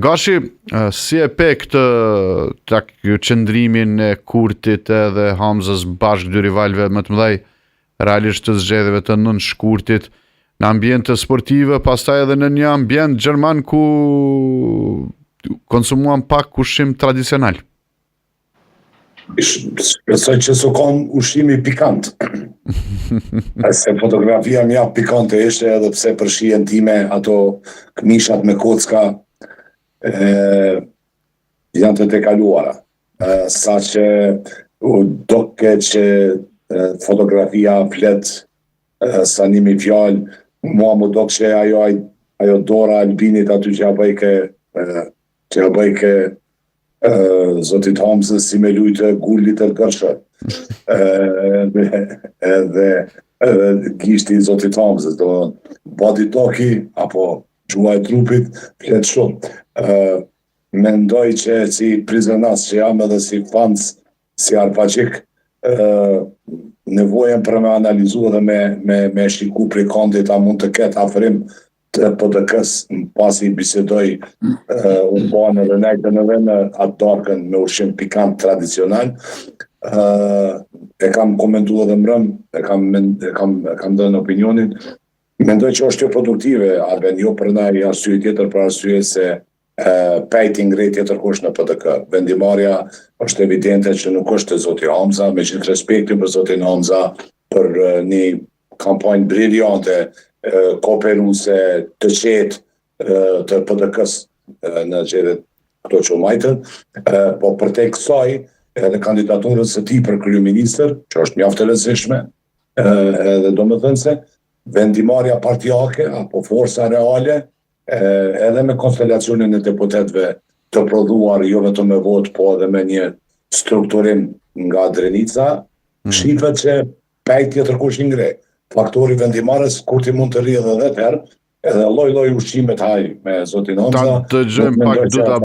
Gashi, si e pe këtë qëndrimin e Kurtit edhe Hamzës bashkë dy rivalëve më të mëdhej realisht të zgjedhjeve të Nënshkurtit në ambiente sportive, pastaj edhe në një ambient gjerman ku konsumuan pak ushqim tradicional? Besoj që s'u kon ushqimi pikant. Se fotografia mja pikante ishte, edhe pse për shijen time ato këmishat me kocka janë të tekaluara. Sa që u doke që fotografia flet sa nimi fjallë, mua mu doke që ajo dora Albinit aty që ja bëjke zotit Hamzës si me lujtë gullit e gërshë. Edhe gishti zotit Hamzës, body talki, apo gjua e trupit, flet shumë. Mendoj që si prizonas që jam edhe si fans, si arpaqik, nevojen për me analizu dhe me shiku prej kondit a mund të ketë afrim të PDK-s pasi bisedoj unë banë edhe nejtë në atë darkën me ushqim pikant tradicional. E kam komentu edhe mrëm, e kam dhe në opinionin. Mendoj që është jo produktive, arben jo për nëjë arsye tjetër, për arsye se pejti ngrej tjetër kush në PDK. Vendimarja është evidente që nuk është e zoti Hamza, me gjithë respektin për zotin Hamza, për një kampanjë briljante, kooperuse të qetë të PDK-s në gjedet këto që majtën, po për te kësaj edhe kandidaturës së tij për kryeministër, që është mjaft e lezetshme, edhe do më thënë se vendimarja partijake apo forca reale, edhe me konstelacionin e deputetëve të prodhuar jo vetëm me vot, po edhe me një strukturim nga Drenica, shifet që pejt tjetër kush i ngre. Faktori vendimarës, kur ti mund të rrjedhë edhe herë, edhe lloj ushqimet haj me zotin Hamza. Ta dëgjojmë pak